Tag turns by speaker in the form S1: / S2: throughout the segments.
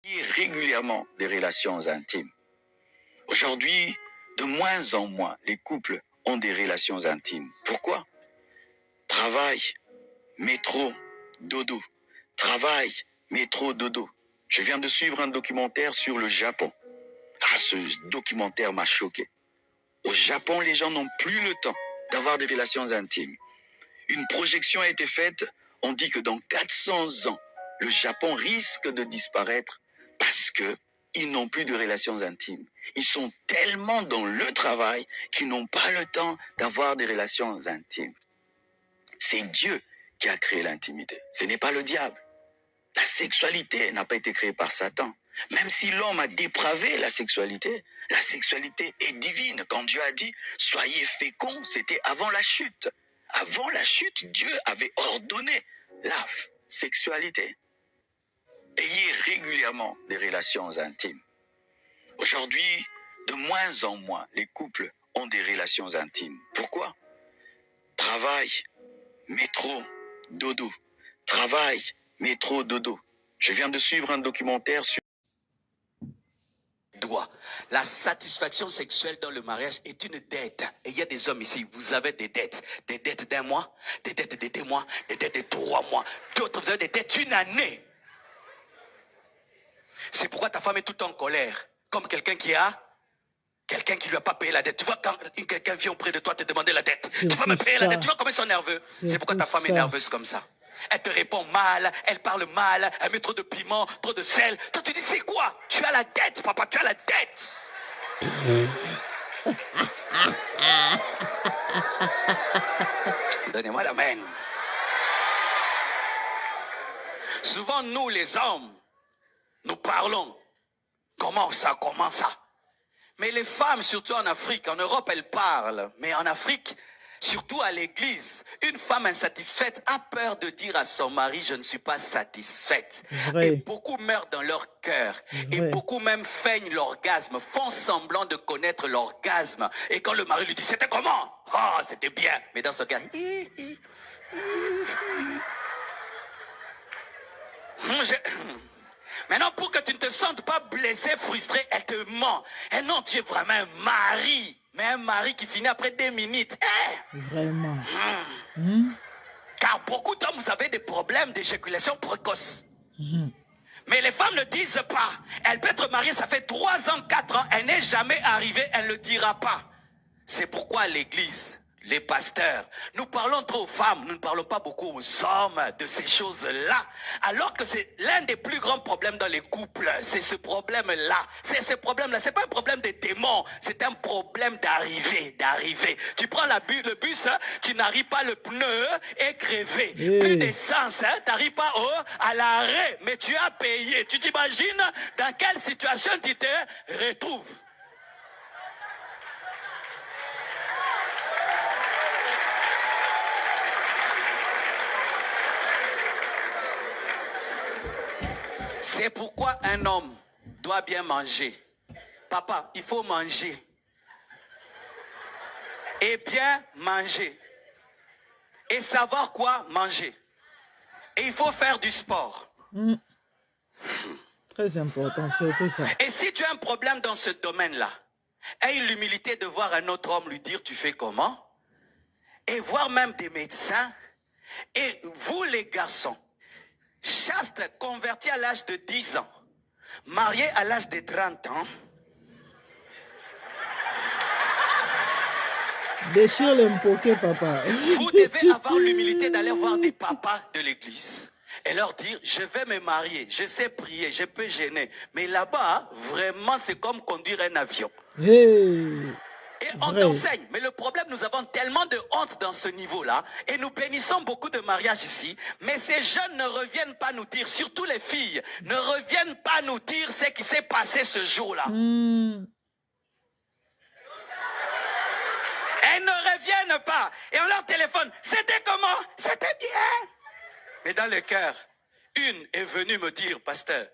S1: Régulièrement des relations intimes. Aujourd'hui, de moins en moins, les couples ont des relations intimes. Pourquoi? Travail, métro, dodo. Travail, métro, dodo. Je viens de suivre un documentaire sur le Japon. Ah, ce documentaire m'a choqué. Au Japon, les gens n'ont plus le temps d'avoir des relations intimes. Une projection a été faite. On dit que dans 400 ans, le Japon risque de disparaître parce qu'ils n'ont plus de relations intimes. Ils sont tellement dans le travail qu'ils n'ont pas le temps d'avoir des relations intimes. C'est Dieu qui a créé l'intimité. Ce n'est pas le diable. La sexualité n'a pas été créée par Satan. Même si l'homme a dépravé la sexualité est divine. Quand Dieu a dit « soyez féconds », c'était avant la chute. Avant la chute, Dieu avait ordonné la sexualité. Ayez régulièrement des relations intimes. Aujourd'hui, de moins en moins, les couples ont des relations intimes. Pourquoi? Travail, métro, dodo. Travail, métro, dodo. Je viens de suivre un documentaire sur... La satisfaction sexuelle dans le mariage est une dette. Et il y a des hommes ici, vous avez des dettes. Des dettes d'1 mois, des dettes de 2 mois, des dettes de 3 mois. D'autres, vous avez des dettes d'une année. C'est pourquoi ta femme est tout en colère. Comme quelqu'un qui lui a pas payé la dette. Tu vois, quand quelqu'un vient auprès de toi te demander la dette, tu vas me payer la dette. Tu vois comment ils sont nerveux. C'est pourquoi ta femme est nerveuse comme ça. Elle te répond mal, elle parle mal, elle met trop de piment, trop de sel. Toi, tu dis, c'est quoi? Tu as la dette, papa, tu as la dette. Donnez-moi la main. Souvent, nous, les hommes, nous parlons. Comment ça? Mais les femmes, surtout en Afrique, en Europe, elles parlent. Mais en Afrique, surtout à l'église, une femme insatisfaite a peur de dire à son mari, je ne suis pas satisfaite.
S2: Vrai.
S1: Et beaucoup meurent dans leur cœur. Et beaucoup même feignent l'orgasme, font semblant de connaître l'orgasme. Et quand le mari lui dit, c'était comment? Oh, c'était bien. Mais dans son cœur, Maintenant, pour que tu ne te sentes pas blessé, frustré, elle te ment. Et non, tu es vraiment un mari. Mais un mari qui finit après 2 minutes.
S2: Vraiment.
S1: Car beaucoup d'hommes, vous avez des problèmes d'éjaculation précoce. Mais les femmes ne disent pas. Elle peut être mariée, ça fait 3 ans, 4 ans. Elle n'est jamais arrivée, elle ne le dira pas. C'est pourquoi l'église, les pasteurs, nous parlons trop aux femmes, nous ne parlons pas beaucoup aux hommes de ces choses-là. Alors que c'est l'un des plus grands problèmes dans les couples. C'est ce problème-là. C'est ce problème-là. C'est pas un problème de démons. C'est un problème d'arrivée. Tu prends le bus, tu n'arrives pas, le pneu est crevé. Plus d'essence, tu n'arrives pas à l'arrêt. Mais tu as payé. Tu t'imagines dans quelle situation tu te retrouves? C'est pourquoi un homme doit bien manger. Papa, il faut manger. Et bien manger. Et savoir quoi manger. Et il faut faire du sport.
S2: Très important, c'est tout ça.
S1: Et si tu as un problème dans ce domaine-là, aie l'humilité de voir un autre homme lui dire tu fais comment. Et voir même des médecins. Et vous les garçons, chaste, converti à l'âge de 10 ans, marié à l'âge de 30 ans.
S2: Déchire l'impoqué, papa.
S1: Vous devez avoir l'humilité d'aller voir des papas de l'église et leur dire, je vais me marier, je sais prier, je peux gêner. Mais là-bas, vraiment, c'est comme conduire un avion. Et on t'enseigne. Mais le problème, nous avons tellement de honte dans ce niveau-là. Et nous bénissons beaucoup de mariages ici. Mais ces jeunes ne reviennent pas nous dire, surtout les filles, ne reviennent pas nous dire ce qui s'est passé ce jour-là. Elles ne reviennent pas. Et on leur téléphone. C'était comment? C'était bien. Mais dans le cœur, une est venue me dire, pasteur,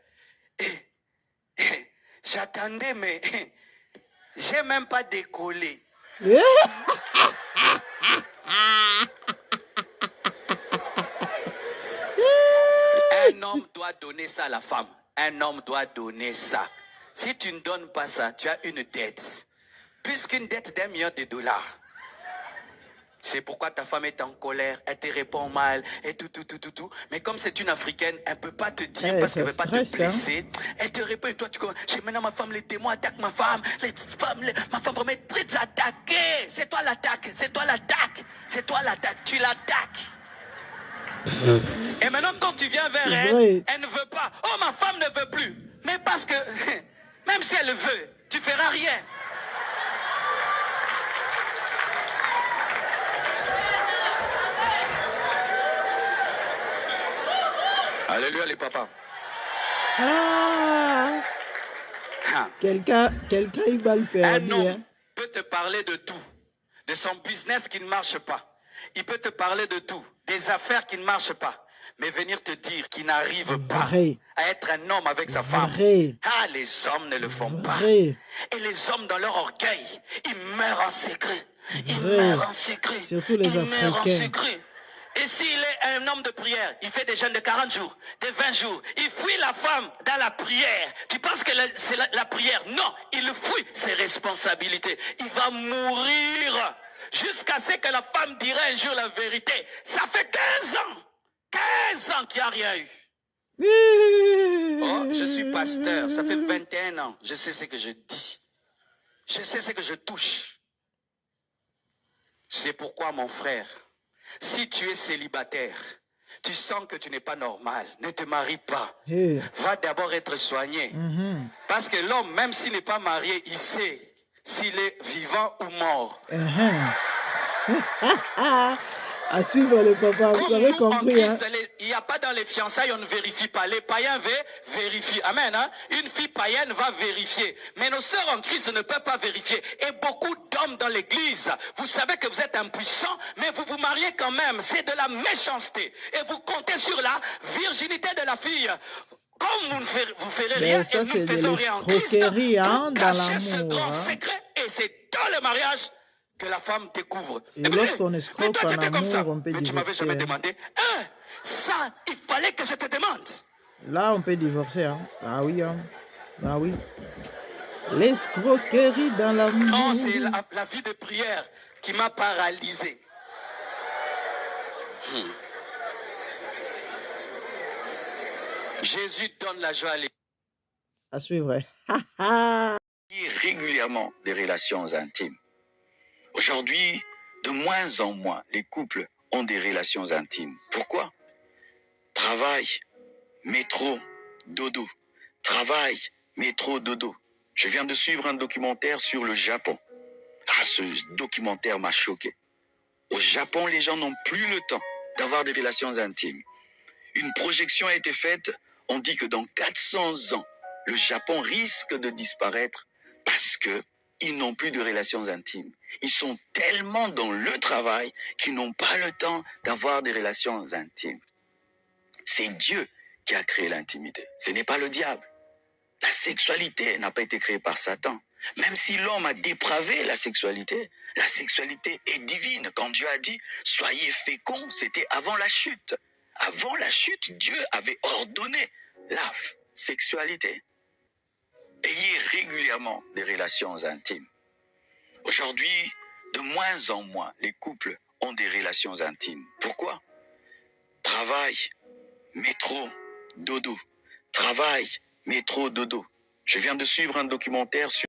S1: j'attendais, mais j'ai même pas décollé. Un homme doit donner ça à la femme. un homme doit donner ça. Si tu ne donnes pas ça, tu as une dette. Plus qu'une dette d'1 million de dollars. C'est pourquoi ta femme est en colère, elle te répond mal, et tout. Mais comme c'est une Africaine, elle ne peut pas te dire parce qu'elle ne veut pas te blesser. Elle te répond, et toi tu commences, maintenant ma femme, les démons attaquent ma femme, ma femme promet de t'attaquer. C'est toi l'attaque, tu l'attaques. Et maintenant quand tu viens vers elle, elle ne veut pas. Oh, ma femme ne veut plus. Mais parce que, même si elle veut, tu ne feras rien. Alléluia les papas.
S2: Ah, quelqu'un il va le perdre.
S1: Un homme peut te parler de tout. De son business qui ne marche pas. Il peut te parler de tout. Des affaires qui ne marchent pas. Mais venir te dire qu'il n'arrive pas à être un homme avec sa femme. Ah, les hommes ne le font pas. Et les hommes dans leur orgueil, ils meurent en secret.
S2: Surtout les Africains.
S1: Et s'il est un homme de prière, il fait des jeûnes de 40 jours, de 20 jours, il fuit la femme dans la prière. Tu penses que c'est la prière? Non, il fuit ses responsabilités. Il va mourir jusqu'à ce que la femme dira un jour la vérité. Ça fait 15 ans qu'il n'y a rien eu. Oh, je suis pasteur, ça fait 21 ans. Je sais ce que je dis. Je sais ce que je touche. C'est pourquoi, mon frère, si tu es célibataire, tu sens que tu n'es pas normal, ne te marie pas. Va d'abord être soigné. Parce que l'homme, même s'il n'est pas marié, il sait s'il est vivant ou mort.
S2: À suivre le papa, vous avez compris.
S1: En Christ, il n'y a pas dans les fiançailles, on ne vérifie pas. Les païens vérifient. Amen. Hein? Une fille païenne va vérifier. Mais nos sœurs en Christ ne peuvent pas vérifier. Et beaucoup d'hommes dans l'église, vous savez que vous êtes impuissants, mais vous vous mariez quand même. C'est de la méchanceté. Et vous comptez sur la virginité de la fille. Comme vous ferez rien
S2: ça,
S1: et nous ne faisons rien en Christ, vous cachez ce grand secret et c'est dans le mariage que la femme découvre.
S2: Et lorsqu'on escroque
S1: toi, tu
S2: en
S1: étais comme ça.
S2: amour, on peut
S1: Mais tu m'avais jamais demandé. Ça, il fallait que je te demande.
S2: Là, on peut divorcer. Hein. Ah oui. Hein. Ah oui. L'escroquerie dans l'amour.
S1: Non, c'est la vie de prière qui m'a paralysé. Jésus donne la joie à l'Église.
S2: À suivre.
S1: Régulièrement des relations intimes. Aujourd'hui, de moins en moins, les couples ont des relations intimes. Pourquoi? Travail, métro, dodo. Travail, métro, dodo. Je viens de suivre un documentaire sur le Japon. Ah, ce documentaire m'a choqué. Au Japon, les gens n'ont plus le temps d'avoir des relations intimes. Une projection a été faite. On dit que dans 400 ans, le Japon risque de disparaître parce qu'ils n'ont plus de relations intimes. Ils sont tellement dans le travail qu'ils n'ont pas le temps d'avoir des relations intimes. C'est Dieu qui a créé l'intimité. Ce n'est pas le diable. La sexualité n'a pas été créée par Satan. Même si l'homme a dépravé la sexualité est divine. Quand Dieu a dit « soyez féconds », c'était avant la chute. Avant la chute, Dieu avait ordonné la sexualité. Ayez régulièrement des relations intimes. Aujourd'hui, de moins en moins, les couples ont des relations intimes. Pourquoi? Travail, métro, dodo. Travail, métro, dodo. Je viens de suivre un documentaire sur